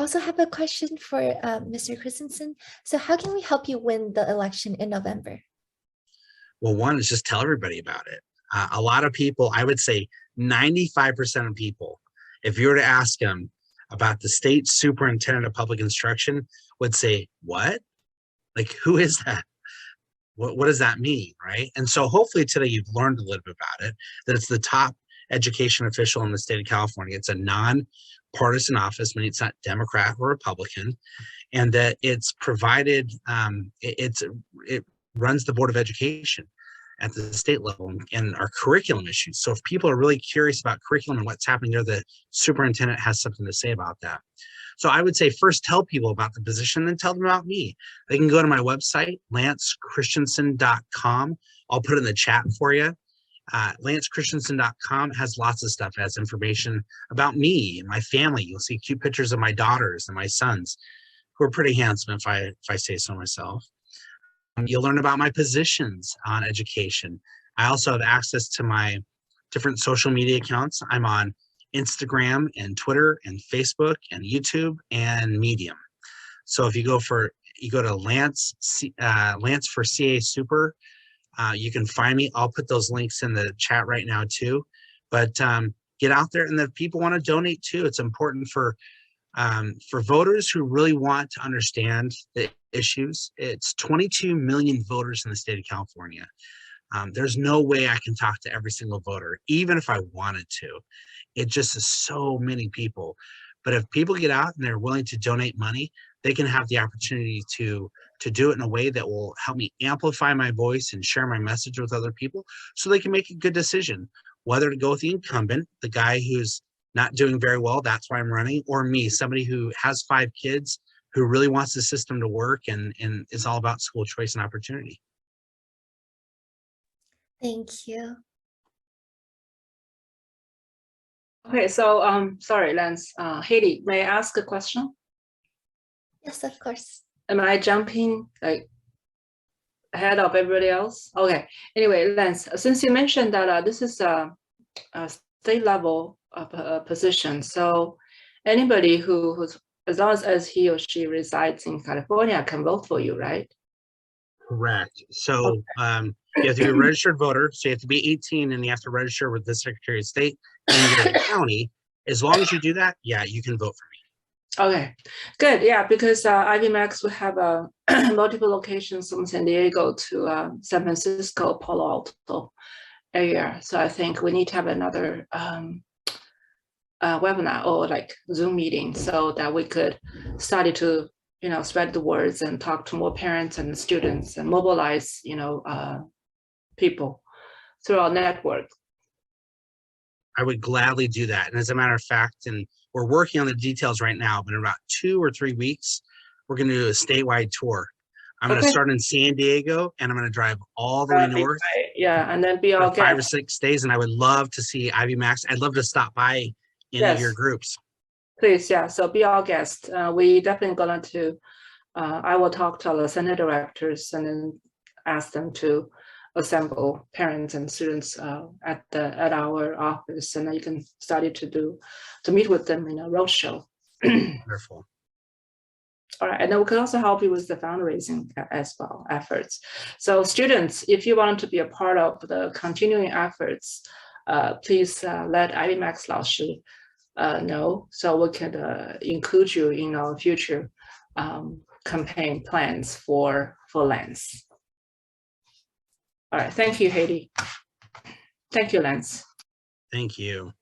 also have a question for Mr. Christensen. So how can we help you win the election in November? Well, one is just tell everybody about it. A lot of people, I would say 95% of people, if you were to ask them about the state superintendent of public instruction, would say, what? Like, who is that? What does that mean, right? And so hopefully today you've learned a little bit about it, that it's the top education official in the state of California. It's a non-partisan office, meaning it's not Democrat or Republican, and that it's provided, it runs the Board of Education at the state level and our curriculum issues. So if people are really curious about curriculum and what's happening there, the superintendent has something to say about that. So I would say first tell people about the position, then tell them about me. They can go to my website, lancechristensen.com. I'll put it in the chat for you. LanceChristensen.com has lots of stuff. It has information about me and my family. You'll see cute pictures of my daughters and my sons, who are pretty handsome if I say so myself. You'll learn about my positions on education. I also have access to my different social media accounts. I'm on Instagram and Twitter and Facebook and YouTube and Medium. So if you go to Lance for CA Super, you can find me. I'll put those links in the chat right now too. But get out there, and if people want to donate too, it's important for voters who really want to understand the issues. It's 22 million voters in the state of California. There's no way I can talk to every single voter, even if I wanted to. It just is so many people. But if people get out and they're willing to donate money, they can have the opportunity to do it in a way that will help me amplify my voice and share my message with other people, so they can make a good decision, whether to go with the incumbent, the guy who's not doing very well, that's why I'm running, or me, somebody who has 5 kids, who really wants the system to work and is all about school choice and opportunity. Thank you. Okay, so sorry, Lance. Haley, may I ask a question? Yes, of course. Am I jumping like ahead of everybody else? Okay. Anyway, Lance, since you mentioned that this is a state level position, so anybody who's, as long as he or she resides in California, can vote for you, right? Correct. So you have to be a registered voter. So you have to be 18 and you have to register with the Secretary of State and your county. As long as you do that, yeah, you can vote for me. Okay, good. Yeah, because Ivy Max will have multiple locations from San Diego to San Francisco, Palo Alto area. So I think we need to have another webinar or like Zoom meeting so that we could study to spread the words and talk to more parents and students and mobilize people through our network. I would gladly do that. And as a matter of fact, and we're working on the details right now, but in about 2 or 3 weeks, we're going to do a statewide tour. I'm going to start in San Diego, and I'm going to drive all the way north. Yeah, and then be all 5 or 6 days, and I would love to see Ivy Max. I'd love to stop by any of your groups. Please, yeah. So be our guest. We definitely going to. I will talk to the center directors and then ask them to assemble parents and students at our office, and then you can start to meet with them in a roadshow. Wonderful. All right, and then we can also help you with the fundraising as well efforts. So students, if you want to be a part of the continuing efforts, please let Ivy Max 老师 know, so we can include you in our future campaign plans for Lance. All right, thank you, Haley. Thank you, Lance. Thank you.